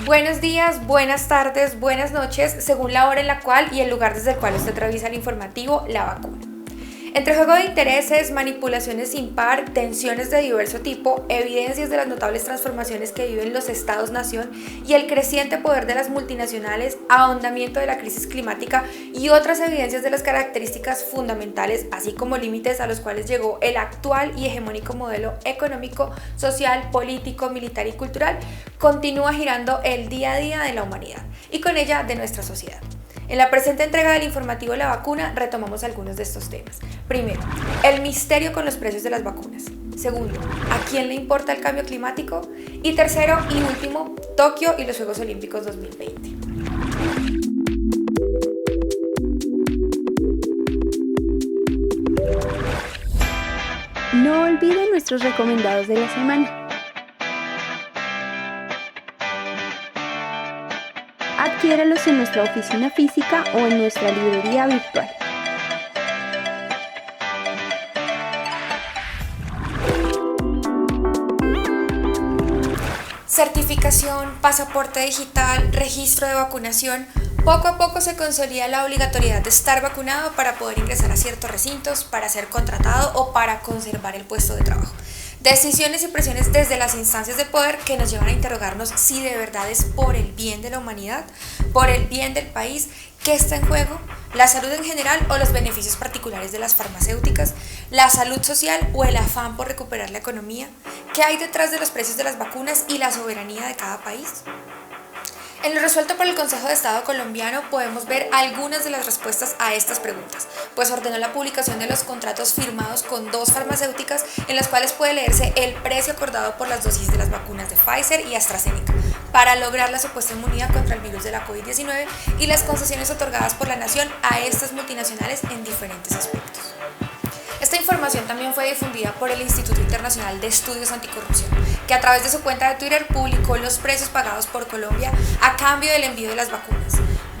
Buenos días, buenas tardes, buenas noches, según la hora en la cual y el lugar desde el cual usted revisa el informativo La Vacuna. Entre juego de intereses, manipulaciones sin par, tensiones de diverso tipo, evidencias de las notables transformaciones que viven los estados-nación y el creciente poder de las multinacionales, ahondamiento de la crisis climática y otras evidencias de las características fundamentales, así como límites a los cuales llegó el actual y hegemónico modelo económico, social, político, militar y cultural, continúa girando el día a día de la humanidad y con ella de nuestra sociedad. En la presente entrega del informativo La Vacuna retomamos algunos de estos temas. Primero, el misterio con los precios de las vacunas. Segundo, ¿a quién le importa el cambio climático? Y tercero y último, Tokio y los Juegos Olímpicos 2020. No olviden nuestros recomendados de la semana. Adquiéralos en nuestra oficina física o en nuestra librería virtual. Certificación, pasaporte digital, registro de vacunación. Poco a poco se consolida la obligatoriedad de estar vacunado para poder ingresar a ciertos recintos, para ser contratado o para conservar el puesto de trabajo. Decisiones y presiones desde las instancias de poder que nos llevan a interrogarnos si de verdad es por el bien de la humanidad, por el bien del país, qué está en juego, la salud en general o los beneficios particulares de las farmacéuticas, la salud social o el afán por recuperar la economía, qué hay detrás de los precios de las vacunas y la soberanía de cada país. En lo resuelto por el Consejo de Estado colombiano podemos ver algunas de las respuestas a estas preguntas, pues ordenó la publicación de los contratos firmados con 2 farmacéuticas en las cuales puede leerse el precio acordado por las dosis de las vacunas de Pfizer y AstraZeneca para lograr la supuesta inmunidad contra el virus de la COVID-19 y las concesiones otorgadas por la nación a estas multinacionales en diferentes aspectos. Esta información también fue difundida por el Instituto Internacional de Estudios Anticorrupción, que a través de su cuenta de Twitter publicó los precios pagados por Colombia a cambio del envío de las vacunas.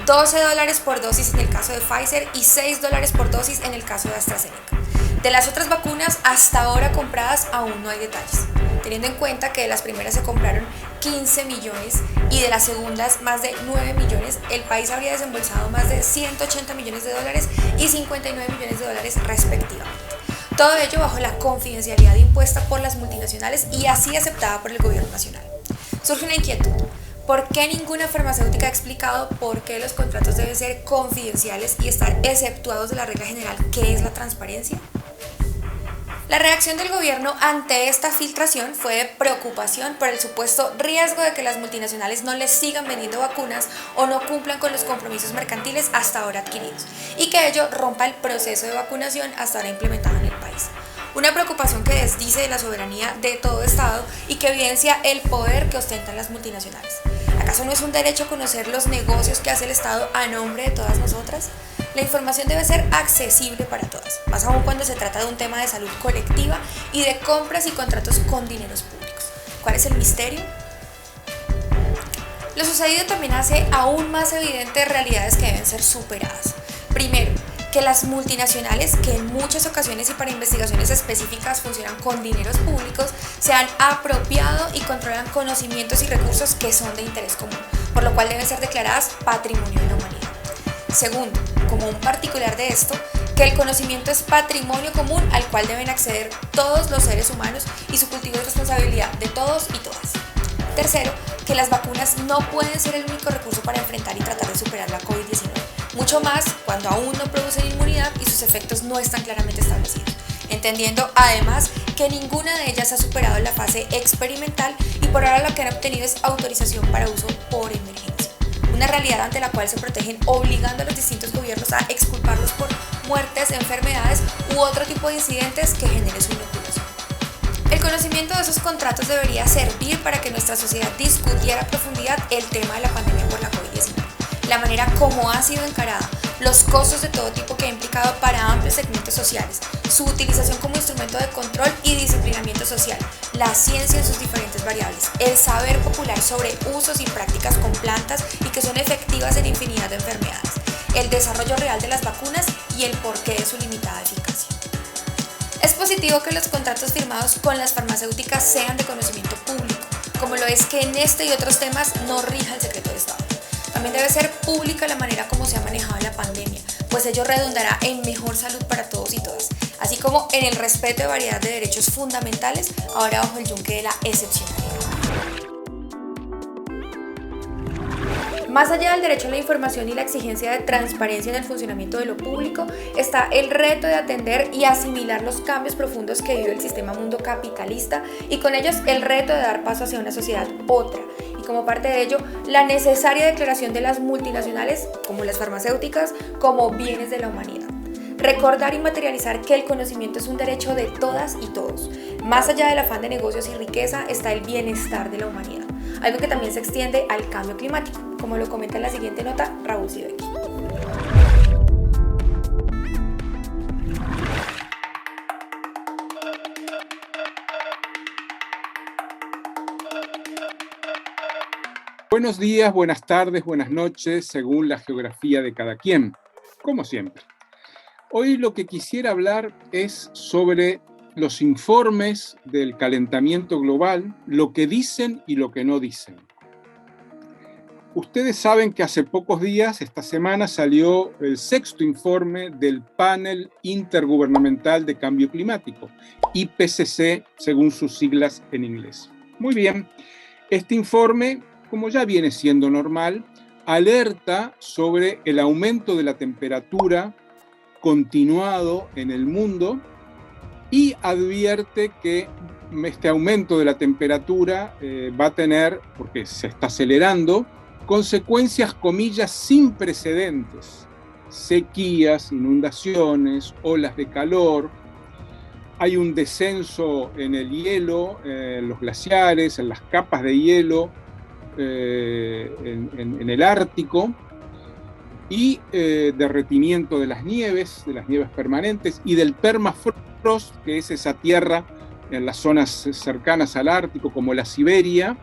$12 por dosis en el caso de Pfizer y $6 por dosis en el caso de AstraZeneca. De las otras vacunas hasta ahora compradas aún no hay detalles, teniendo en cuenta que de las primeras se compraron 15 millones y de las segundas más de 9 millones, el país habría desembolsado más de $180 millones y $59 millones respectivamente. Todo ello bajo la confidencialidad impuesta por las multinacionales y así aceptada por el gobierno nacional. Surge una inquietud. ¿Por qué ninguna farmacéutica ha explicado por qué los contratos deben ser confidenciales y estar exceptuados de la regla general que es la transparencia? La reacción del gobierno ante esta filtración fue de preocupación por el supuesto riesgo de que las multinacionales no les sigan vendiendo vacunas o no cumplan con los compromisos mercantiles hasta ahora adquiridos y que ello rompa el proceso de vacunación hasta ahora implementado en el país. Una preocupación que desdice de la soberanía de todo Estado y que evidencia el poder que ostentan las multinacionales. ¿Acaso no es un derecho conocer los negocios que hace el Estado a nombre de todas nosotras? La información debe ser accesible para todas, más aún cuando se trata de un tema de salud colectiva y de compras y contratos con dineros públicos. ¿Cuál es el misterio? Lo sucedido también hace aún más evidentes realidades que deben ser superadas. Primero, que las multinacionales, que en muchas ocasiones y para investigaciones específicas funcionan con dineros públicos, se han apropiado y controlan conocimientos y recursos que son de interés común, por lo cual deben ser declaradas patrimonio de la humanidad. Segundo, como un particular de esto, que el conocimiento es patrimonio común al cual deben acceder todos los seres humanos y su cultivo es responsabilidad de todos y todas. Tercero, que las vacunas no pueden ser el único recurso para enfrentar y tratar de superar la COVID-19, mucho más cuando aún no producen inmunidad y sus efectos no están claramente establecidos, entendiendo además que ninguna de ellas ha superado la fase experimental y por ahora lo que han obtenido es autorización para uso por emergencia. Una realidad ante la cual se protegen obligando a los distintos gobiernos a exculparlos por muertes, enfermedades u otro tipo de incidentes que genere su inoculación. El conocimiento de esos contratos debería servir para que nuestra sociedad discutiera a profundidad el tema de la pandemia por la COVID-19, la manera como ha sido encarada, los costos de todo tipo que ha implicado para amplios segmentos sociales, su utilización como instrumento de control y disciplinamiento social, la ciencia en sus diferentes variables, el saber popular sobre usos y prácticas con plantas y que son efectivas en infinidad de enfermedades, el desarrollo real de las vacunas y el porqué de su limitada eficacia. Es positivo que los contratos firmados con las farmacéuticas sean de conocimiento público, como lo es que en este y otros temas no rija el secreto de Estado. También debe ser pública la manera como se ha manejado la pandemia, pues ello redundará en mejor salud para todos y todas, así como en el respeto de variedad de derechos fundamentales, ahora bajo el yunque de la excepcionalidad. Más allá del derecho a la información y la exigencia de transparencia en el funcionamiento de lo público, está el reto de atender y asimilar los cambios profundos que vive el sistema mundo capitalista y con ellos el reto de dar paso hacia una sociedad otra. Y como parte de ello, la necesaria declaración de las multinacionales, como las farmacéuticas, como bienes de la humanidad. Recordar y materializar que el conocimiento es un derecho de todas y todos. Más allá del afán de negocios y riqueza está el bienestar de la humanidad, algo que también se extiende al cambio climático, como lo comenta en la siguiente nota Raúl Sivecki. Buenos días, buenas tardes, buenas noches, según la geografía de cada quien, como siempre. Hoy lo que quisiera hablar es sobre los informes del calentamiento global, lo que dicen y lo que no dicen. Ustedes saben que hace pocos días, esta semana, salió el 6º informe del Panel Intergubernamental de Cambio Climático, IPCC, según sus siglas en inglés. Muy bien, este informe, como ya viene siendo normal, alerta sobre el aumento de la temperatura continuado en el mundo y advierte que este aumento de la temperatura va a tener, porque se está acelerando, consecuencias, comillas, sin precedentes. Sequías, inundaciones, olas de calor. Hay un descenso en el hielo, en los glaciares, en las capas de hielo, en el Ártico, y derretimiento de las nieves permanentes y del permafrost, que es esa tierra en las zonas cercanas al Ártico, como la Siberia,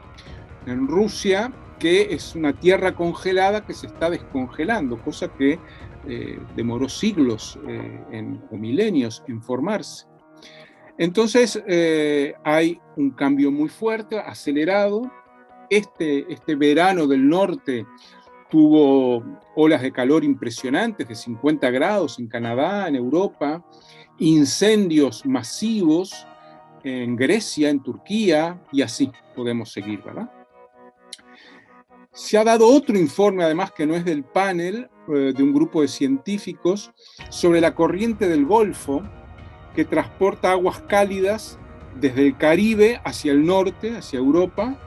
en Rusia, que es una tierra congelada que se está descongelando, cosa que demoró siglos o milenios en formarse. Entonces hay un cambio muy fuerte, acelerado. Este verano del norte tuvo olas de calor impresionantes, de 50 grados en Canadá, en Europa, incendios masivos en Grecia, en Turquía, y así podemos seguir, ¿verdad? Se ha dado otro informe, además, que no es del panel, de un grupo de científicos, sobre la corriente del Golfo, que transporta aguas cálidas desde el Caribe hacia el norte, hacia Europa,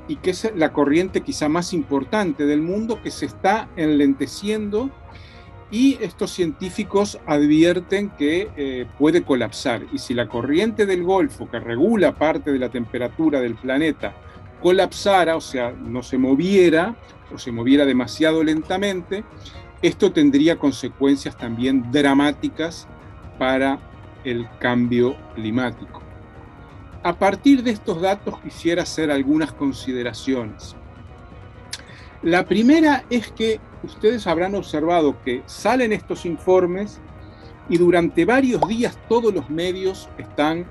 y que es la corriente quizá más importante del mundo, que se está enlenteciendo, y estos científicos advierten que puede colapsar. Y si la corriente del Golfo, que regula parte de la temperatura del planeta, colapsara, o sea, no se moviera, o se moviera demasiado lentamente, esto tendría consecuencias también dramáticas para el cambio climático. A partir de estos datos quisiera hacer algunas consideraciones. La primera es que ustedes habrán observado que salen estos informes y durante varios días todos los medios están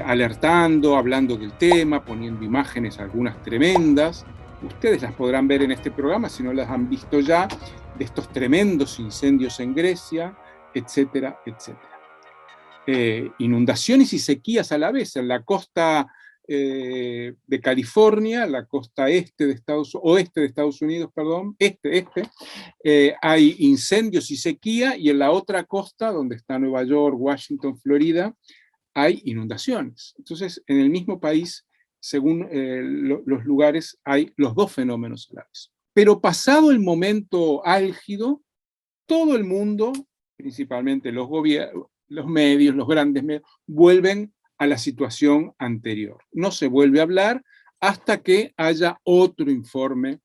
alertando, hablando del tema, poniendo imágenes, algunas tremendas. Ustedes las podrán ver en este programa si no las han visto ya, de estos tremendos incendios en Grecia, etcétera, etcétera. Inundaciones y sequías a la vez en la costa de California, la costa oeste de Estados Unidos, perdón, hay incendios y sequía, y en la otra costa, donde está Nueva York, Washington, Florida, hay inundaciones. Entonces, en el mismo país, según los lugares, hay los dos fenómenos a la vez. Pero pasado el momento álgido, todo el mundo, principalmente los gobiernos, los medios, los grandes medios, vuelven a la situación anterior. No se vuelve a hablar hasta que haya otro informe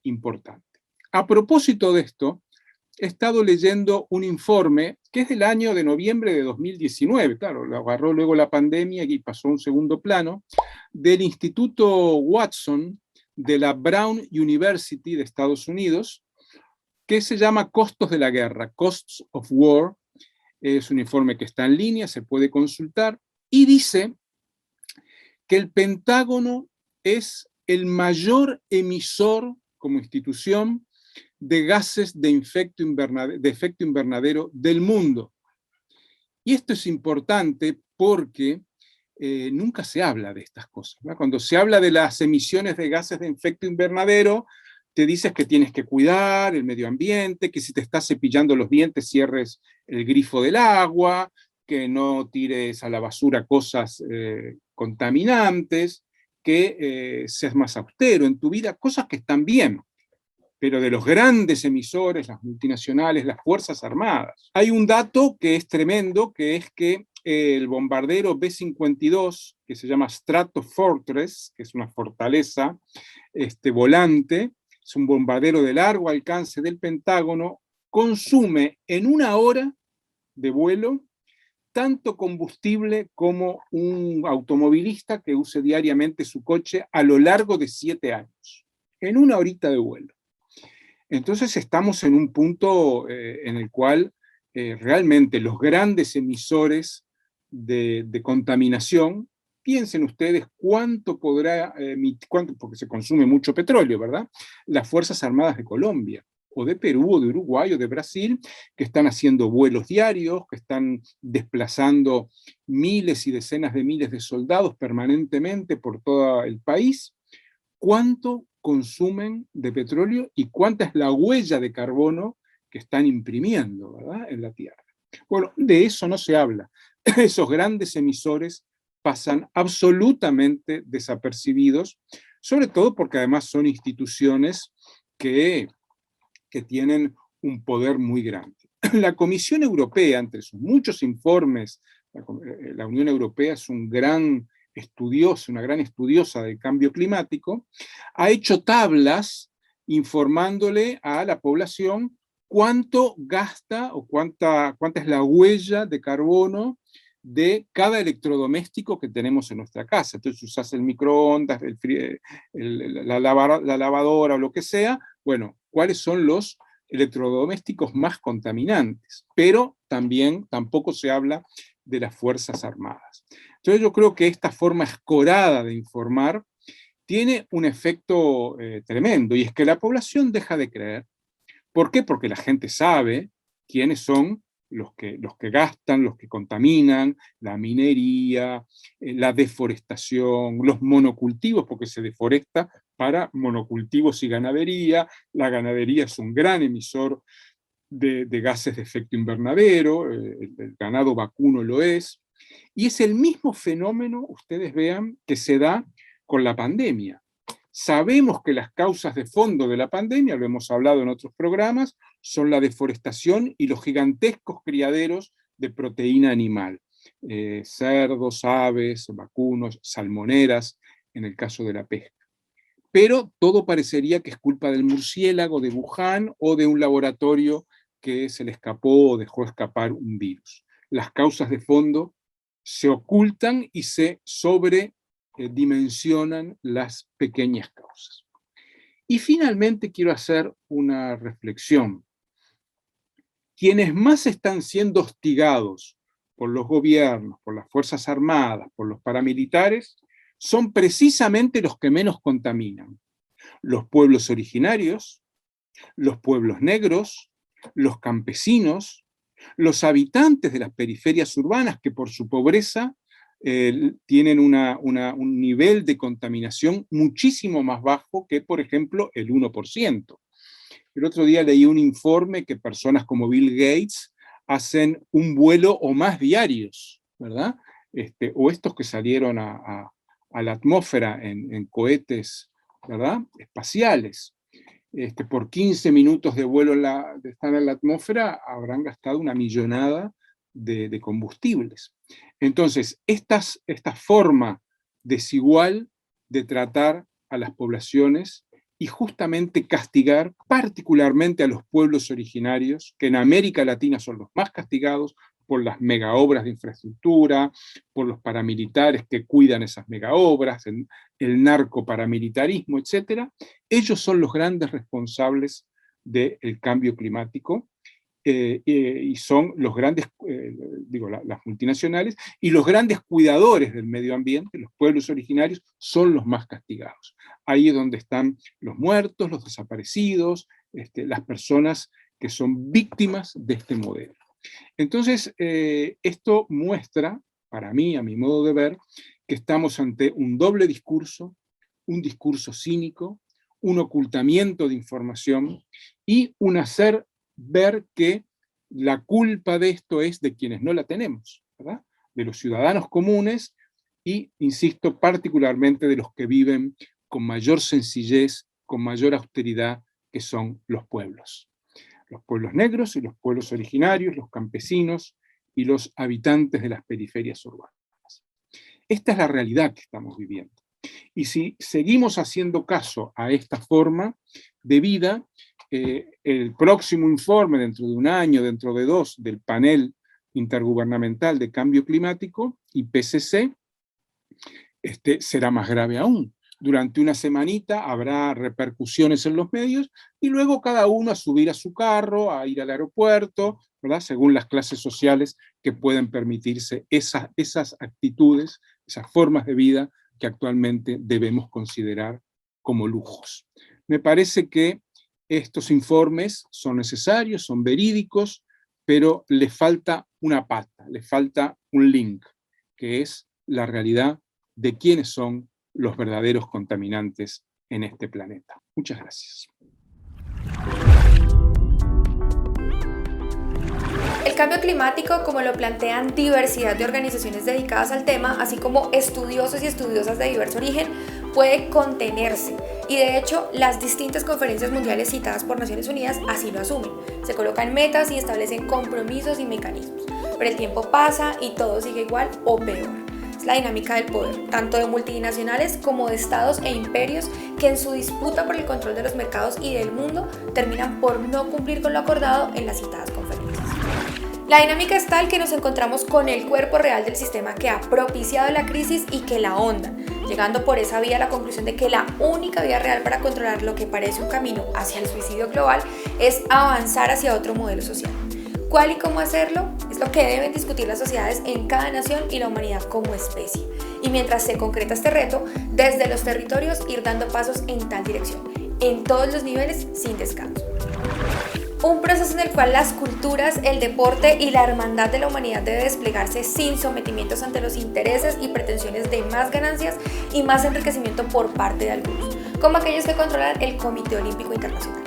importante. A propósito de esto, he estado leyendo un informe que es del año de noviembre de 2019, claro, lo agarró luego la pandemia y pasó a un segundo plano, del Instituto Watson de la Brown University de Estados Unidos, que se llama Costos de la Guerra, Costs of War. Es un informe que está en línea, se puede consultar, y dice que el Pentágono es el mayor emisor como institución de gases de efecto invernadero del mundo. Y esto es importante porque nunca se habla de estas cosas, ¿no? Cuando se habla de las emisiones de gases de efecto invernadero, te dices que tienes que cuidar el medio ambiente, que si te estás cepillando los dientes cierres el grifo del agua, que no tires a la basura cosas contaminantes, que seas más austero en tu vida, cosas que están bien. Pero de los grandes emisores, las multinacionales, las Fuerzas Armadas. Hay un dato que es tremendo, que es que el bombardero B-52, que se llama Stratofortress, que es una fortaleza volante, es un bombardero de largo alcance del Pentágono, consume en 1 hora de vuelo tanto combustible como un automovilista que use diariamente su coche a lo largo de 7 años, en 1 horita de vuelo. Entonces estamos en un punto en el cual realmente los grandes emisores de contaminación, piensen ustedes cuánto podrá emitir, porque se consume mucho petróleo, ¿verdad? Las Fuerzas Armadas de Colombia, o de Perú, o de Uruguay, o de Brasil, que están haciendo vuelos diarios, que están desplazando miles y decenas de miles de soldados permanentemente por todo el país. ¿Cuánto consumen de petróleo y cuánta es la huella de carbono que están imprimiendo, ¿verdad?, en la Tierra? Bueno, de eso no se habla. Esos grandes emisores pasan absolutamente desapercibidos, sobre todo porque además son instituciones que tienen un poder muy grande. La Comisión Europea, entre sus muchos informes, la Unión Europea es un gran estudioso, una gran estudiosa del cambio climático, ha hecho tablas informándole a la población cuánto gasta o cuánta es la huella de carbono de cada electrodoméstico que tenemos en nuestra casa. Entonces usas el microondas, la lavadora o lo que sea, bueno, ¿cuáles son los electrodomésticos más contaminantes? Pero tampoco se habla de las Fuerzas Armadas. Entonces yo creo que esta forma escorada de informar tiene un efecto tremendo, y es que la población deja de creer. ¿Por qué? Porque la gente sabe quiénes son los que gastan, los que contaminan, la minería, la deforestación, los monocultivos, porque se deforesta para monocultivos y ganadería. La ganadería es un gran emisor de gases de efecto invernadero, el ganado vacuno lo es, y es el mismo fenómeno, ustedes vean, que se da con la pandemia. Sabemos que las causas de fondo de la pandemia, lo hemos hablado en otros programas, son la deforestación y los gigantescos criaderos de proteína animal. Cerdos, aves, vacunos, salmoneras, en el caso de la pesca. Pero todo parecería que es culpa del murciélago de Wuhan o de un laboratorio que se le escapó o dejó escapar un virus. Las causas de fondo se ocultan y se sobredimensionan las pequeñas causas. Y finalmente quiero hacer una reflexión. Quienes más están siendo hostigados por los gobiernos, por las Fuerzas Armadas, por los paramilitares, son precisamente los que menos contaminan. Los pueblos originarios, los pueblos negros, los campesinos, los habitantes de las periferias urbanas que por su pobreza tienen un nivel de contaminación muchísimo más bajo que, por ejemplo, el 1%. El otro día leí un informe que personas como Bill Gates hacen un vuelo o más diarios, ¿verdad? O estos que salieron a la atmósfera en cohetes, ¿verdad?, espaciales. Por 15 minutos de vuelo de estar en la atmósfera habrán gastado una millonada de combustibles. Entonces, esta forma desigual de tratar a las poblaciones y justamente castigar particularmente a los pueblos originarios, que en América Latina son los más castigados por las megaobras de infraestructura, por los paramilitares que cuidan esas megaobras, el narcoparamilitarismo, etc. Ellos son los grandes responsables del cambio climático y son los grandes las multinacionales, y los grandes cuidadores del medio ambiente, los pueblos originarios, son los más castigados. Ahí es donde están los muertos, los desaparecidos, las personas que son víctimas de este modelo. Entonces, esto muestra, para mí, a mi modo de ver, que estamos ante un doble discurso, un discurso cínico, un ocultamiento de información y un hacer ver que la culpa de esto es de quienes no la tenemos, ¿verdad? De los ciudadanos comunes y, insisto, particularmente de los que viven con mayor sencillez, con mayor austeridad, que son los pueblos. Los pueblos negros y los pueblos originarios, los campesinos y los habitantes de las periferias urbanas. Esta es la realidad que estamos viviendo. Y si seguimos haciendo caso a esta forma de vida, el próximo informe, dentro de un año, dentro de 2, del Panel Intergubernamental de Cambio Climático, IPCC, será más grave aún. Durante una semanita habrá repercusiones en los medios y luego cada uno a subir a su carro, a ir al aeropuerto, ¿verdad? Según las clases sociales que pueden permitirse esas actitudes, esas formas de vida que actualmente debemos considerar como lujos. Me parece que estos informes son necesarios, son verídicos, pero les falta una pata, les falta un link, que es la realidad de quiénes son los verdaderos contaminantes en este planeta. Muchas gracias. El cambio climático, como lo plantean diversidad de organizaciones dedicadas al tema, así como estudiosos y estudiosas de diverso origen, puede contenerse. Y de hecho, las distintas conferencias mundiales citadas por Naciones Unidas así lo asumen. Se colocan metas y establecen compromisos y mecanismos. Pero el tiempo pasa y todo sigue igual o peor. Es la dinámica del poder, tanto de multinacionales como de estados e imperios que en su disputa por el control de los mercados y del mundo terminan por no cumplir con lo acordado en las citadas conferencias. La dinámica es tal que nos encontramos con el cuerpo real del sistema que ha propiciado la crisis y que la ahonda, llegando por esa vía a la conclusión de que la única vía real para controlar lo que parece un camino hacia el suicidio global es avanzar hacia otro modelo social. ¿Cuál y cómo hacerlo? Es lo que deben discutir las sociedades en cada nación y la humanidad como especie. Y mientras se concreta este reto, desde los territorios ir dando pasos en tal dirección, en todos los niveles sin descanso. Un proceso en el cual las culturas, el deporte y la hermandad de la humanidad debe desplegarse sin sometimientos ante los intereses y pretensiones de más ganancias y más enriquecimiento por parte de algunos, como aquellos que controlan el Comité Olímpico Internacional.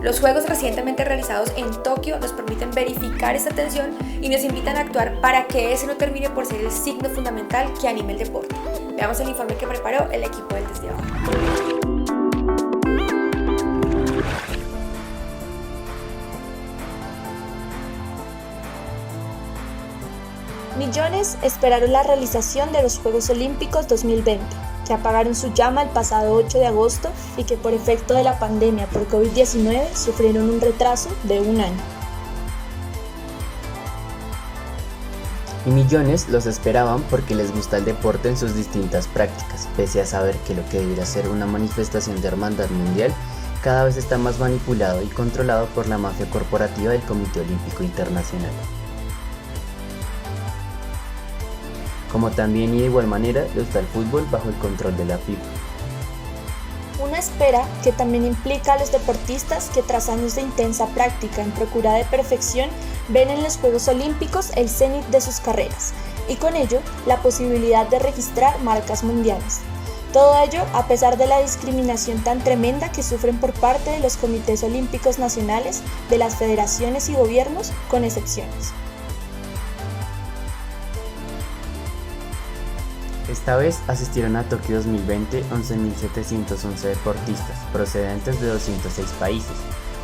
Los Juegos recientemente realizados en Tokio nos permiten verificar esta tensión y nos invitan a actuar para que ese no termine por ser el signo fundamental que anime el deporte. Veamos el informe que preparó el equipo del Desde Abajo. Millones esperaron la realización de los Juegos Olímpicos 2020, que apagaron su llama el pasado 8 de agosto y que por efecto de la pandemia por COVID-19 sufrieron un retraso de un año. Y millones los esperaban porque les gusta el deporte en sus distintas prácticas, pese a saber que lo que debería ser una manifestación de hermandad mundial cada vez está más manipulado y controlado por la mafia corporativa del Comité Olímpico Internacional. Como también y de igual manera lo está el fútbol bajo el control de la FIFA. Una espera que también implica a los deportistas que tras años de intensa práctica en procura de perfección ven en los Juegos Olímpicos el cenit de sus carreras y con ello la posibilidad de registrar marcas mundiales. Todo ello a pesar de la discriminación tan tremenda que sufren por parte de los comités olímpicos nacionales, de las federaciones y gobiernos, con excepciones. Esta vez asistieron a Tokio 2020 11.711 deportistas procedentes de 206 países,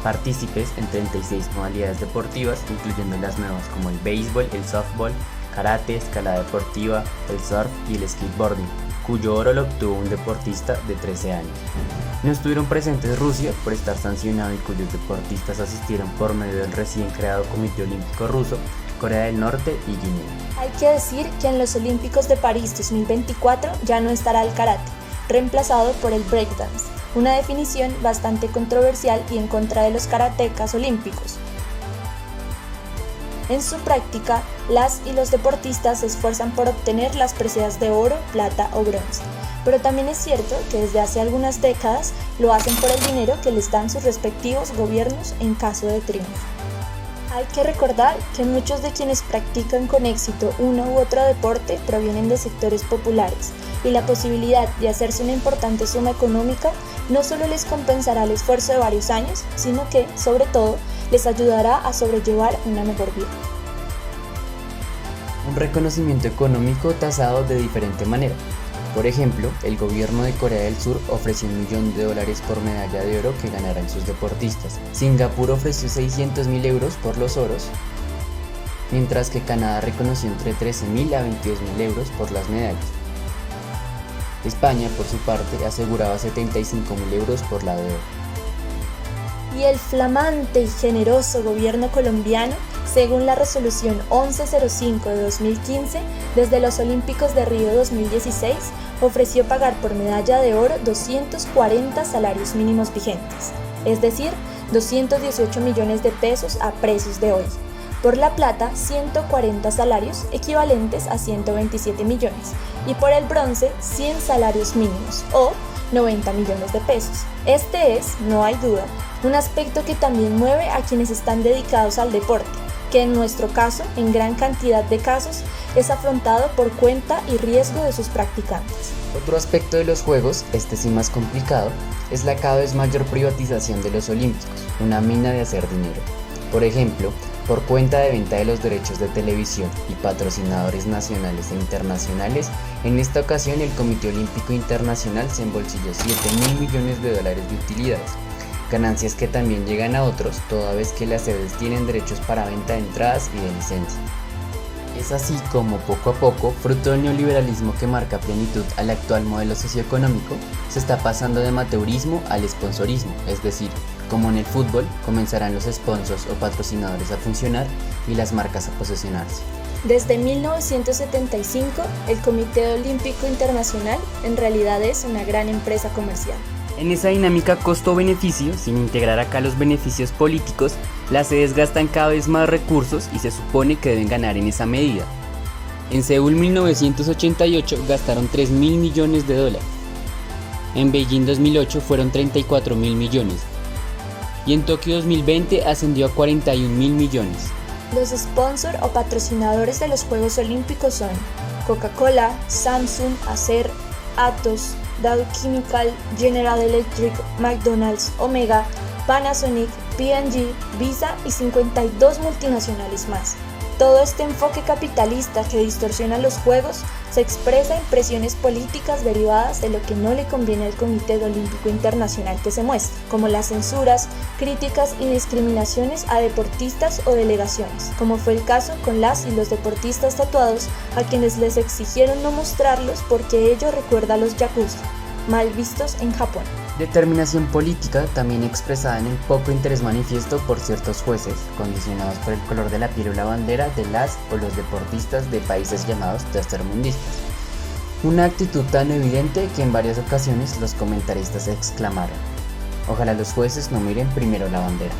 partícipes en 36 modalidades deportivas, incluyendo las nuevas como el béisbol, el softball, karate, escalada deportiva, el surf y el skateboarding, cuyo oro lo obtuvo un deportista de 13 años. No estuvieron presentes Rusia por estar sancionado y cuyos deportistas asistieron por medio del recién creado Comité Olímpico Ruso, Corea del Norte y Guinea. Hay que decir que en los Olímpicos de París 2024 ya no estará el karate, reemplazado por el breakdance, una definición bastante controversial y en contra de los karatecas olímpicos. En su práctica, las y los deportistas se esfuerzan por obtener las preseas de oro, plata o bronce. Pero también es cierto que desde hace algunas décadas lo hacen por el dinero que les dan sus respectivos gobiernos en caso de triunfo. Hay que recordar que muchos de quienes practican con éxito uno u otro deporte provienen de sectores populares y la posibilidad de hacerse una importante suma económica no solo les compensará el esfuerzo de varios años, sino que, sobre todo, les ayudará a sobrellevar una mejor vida. Un reconocimiento económico tasado de diferente manera. Por ejemplo, el gobierno de Corea del Sur ofreció $1 millón por medalla de oro que ganarán sus deportistas. Singapur ofreció 600.000 euros por los oros, mientras que Canadá reconoció entre 13.000 a 22.000 euros por las medallas. España, por su parte, aseguraba 75.000 euros por la de oro. Y el flamante y generoso gobierno colombiano, según la resolución 1105 de 2015, desde los Olímpicos de Río 2016, ofreció pagar por medalla de oro 240 salarios mínimos vigentes, es decir, 218 millones de pesos a precios de hoy. Por la plata, 140 salarios equivalentes a 127 millones y por el bronce, 100 salarios mínimos o 90 millones de pesos. Este es, no hay duda, un aspecto que también mueve a quienes están dedicados al deporte, que en nuestro caso, en gran cantidad de casos, es afrontado por cuenta y riesgo de sus practicantes. Otro aspecto de los Juegos, este sí más complicado, es la cada vez mayor privatización de los Olímpicos, una mina de hacer dinero. Por ejemplo, por cuenta de venta de los derechos de televisión y patrocinadores nacionales e internacionales, en esta ocasión el Comité Olímpico Internacional se embolsilló $7.000 millones de utilidades, ganancias que también llegan a otros, toda vez que las sedes tienen derechos para venta de entradas y de licencia. Es así como poco a poco, fruto del neoliberalismo que marca plenitud al actual modelo socioeconómico, se está pasando de amateurismo al sponsorismo, es decir, como en el fútbol, comenzarán los sponsors o patrocinadores a funcionar y las marcas a posesionarse. Desde 1975, el Comité Olímpico Internacional en realidad es una gran empresa comercial. En esa dinámica costo-beneficio, sin integrar acá los beneficios políticos, las sedes gastan cada vez más recursos y se supone que deben ganar en esa medida. En Seúl 1988 gastaron $3.000 millones. En Beijing 2008 fueron $34.000 millones. Y en Tokio 2020 ascendió a $41.000 millones. Los sponsors o patrocinadores de los Juegos Olímpicos son Coca-Cola, Samsung, Acer, Atos, Dow Chemical, General Electric, McDonald's, Omega, Panasonic, P&G, Visa y 52 multinacionales más. Todo este enfoque capitalista que distorsiona los juegos se expresa en presiones políticas derivadas de lo que no le conviene al Comité Olímpico Internacional que se muestra, como las censuras, críticas y discriminaciones a deportistas o delegaciones, como fue el caso con las y los deportistas tatuados a quienes les exigieron no mostrarlos porque ello recuerda a los yakuza, mal vistos en Japón. Determinación política también expresada en el poco interés manifiesto por ciertos jueces, condicionados por el color de la piel o la bandera de las o los deportistas de países llamados tercermundistas. Una actitud tan evidente que en varias ocasiones los comentaristas exclamaron: ojalá los jueces no miren primero la bandera.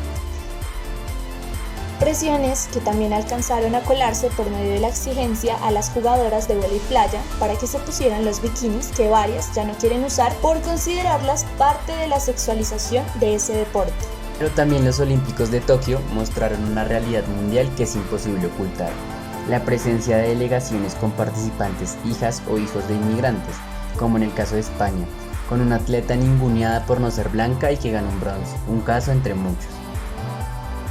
Presiones que también alcanzaron a colarse por medio de la exigencia a las jugadoras de vóley playa para que se pusieran los bikinis que varias ya no quieren usar por considerarlas parte de la sexualización de ese deporte. Pero también los Olímpicos de Tokio mostraron una realidad mundial que es imposible ocultar: la presencia de delegaciones con participantes hijas o hijos de inmigrantes, como en el caso de España, con una atleta ninguneada por no ser blanca y que ganó un bronce, un caso entre muchos.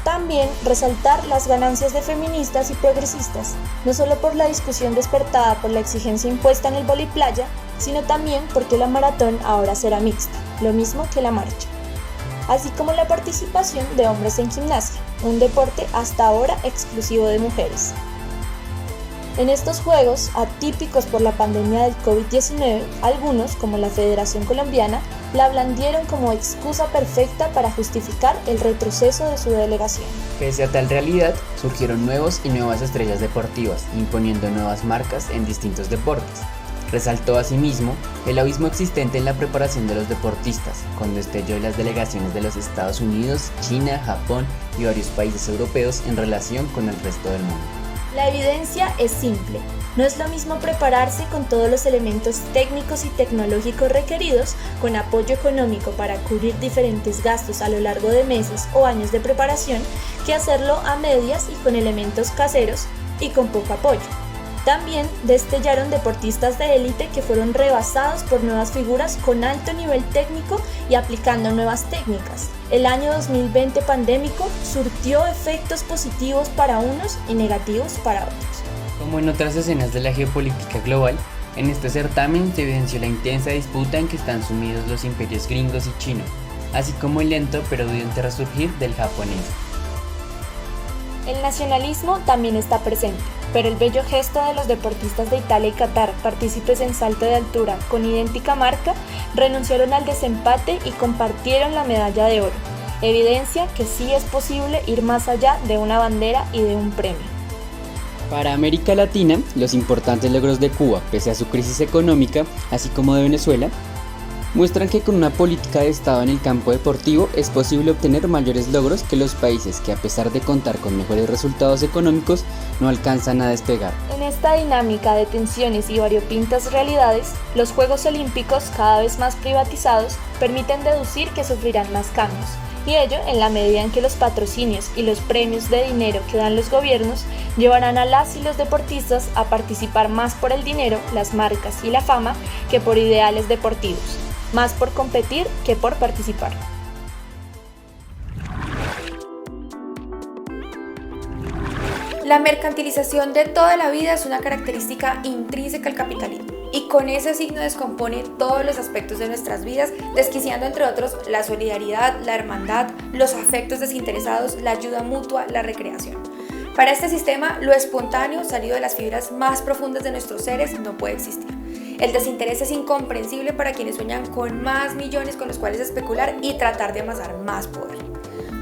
También resaltar las ganancias de feministas y progresistas, no solo por la discusión despertada por la exigencia impuesta en el vóley playa, sino también porque la maratón ahora será mixta, lo mismo que la marcha. Así como la participación de hombres en gimnasia, un deporte hasta ahora exclusivo de mujeres. En estos Juegos, atípicos por la pandemia del COVID-19, algunos, como la Federación Colombiana, la blandieron como excusa perfecta para justificar el retroceso de su delegación. Pese a tal realidad, surgieron nuevos y nuevas estrellas deportivas, imponiendo nuevas marcas en distintos deportes. Resaltó asimismo el abismo existente en la preparación de los deportistas, cuando estalló las delegaciones de los Estados Unidos, China, Japón y varios países europeos en relación con el resto del mundo. La evidencia es simple. No es lo mismo prepararse con todos los elementos técnicos y tecnológicos requeridos, con apoyo económico para cubrir diferentes gastos a lo largo de meses o años de preparación, que hacerlo a medias y con elementos caseros y con poco apoyo. También destellaron deportistas de élite que fueron rebasados por nuevas figuras con alto nivel técnico y aplicando nuevas técnicas. El año 2020 pandémico surtió efectos positivos para unos y negativos para otros. Como en otras escenas de la geopolítica global, en este certamen se evidenció la intensa disputa en que están sumidos los imperios gringos y chinos, así como el lento pero evidente resurgir del japonés. El nacionalismo también está presente, pero el bello gesto de los deportistas de Italia y Qatar, partícipes en salto de altura con idéntica marca, renunciaron al desempate y compartieron la medalla de oro, evidencia que sí es posible ir más allá de una bandera y de un premio. Para América Latina, los importantes logros de Cuba, pese a su crisis económica, así como de Venezuela, muestran que con una política de Estado en el campo deportivo es posible obtener mayores logros que los países que, a pesar de contar con mejores resultados económicos, no alcanzan a despegar. En esta dinámica de tensiones y variopintas realidades, los Juegos Olímpicos, cada vez más privatizados, permiten deducir que sufrirán más cambios. Y ello en la medida en que los patrocinios y los premios de dinero que dan los gobiernos llevarán a las y los deportistas a participar más por el dinero, las marcas y la fama que por ideales deportivos, más por competir que por participar. La mercantilización de toda la vida es una característica intrínseca al capitalismo y con ese signo descompone todos los aspectos de nuestras vidas, desquiciando entre otros la solidaridad, la hermandad, los afectos desinteresados, la ayuda mutua, la recreación. Para este sistema, lo espontáneo, salido de las fibras más profundas de nuestros seres, no puede existir. El desinterés es incomprensible para quienes sueñan con más millones con los cuales especular y tratar de amasar más poder.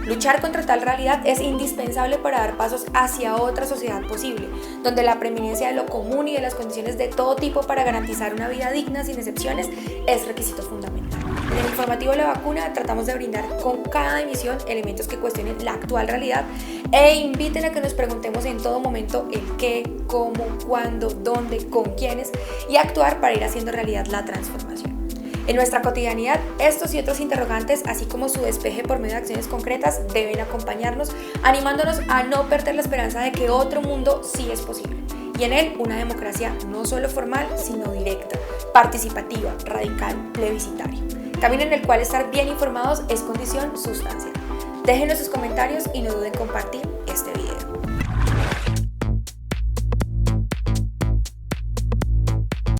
Luchar contra tal realidad es indispensable para dar pasos hacia otra sociedad posible, donde la preeminencia de lo común y de las condiciones de todo tipo para garantizar una vida digna sin excepciones es requisito fundamental. En el informativo La Vacuna tratamos de brindar con cada emisión elementos que cuestionen la actual realidad e inviten a que nos preguntemos en todo momento el qué, cómo, cuándo, dónde, con quiénes y actuar para ir haciendo realidad la transformación. En nuestra cotidianidad, estos y otros interrogantes, así como su despeje por medio de acciones concretas, deben acompañarnos, animándonos a no perder la esperanza de que otro mundo sí es posible. Y en él, una democracia no solo formal, sino directa, participativa, radical, plebiscitaria. Camino en el cual estar bien informados es condición sustancial. Déjenos sus comentarios y no duden en compartir este video.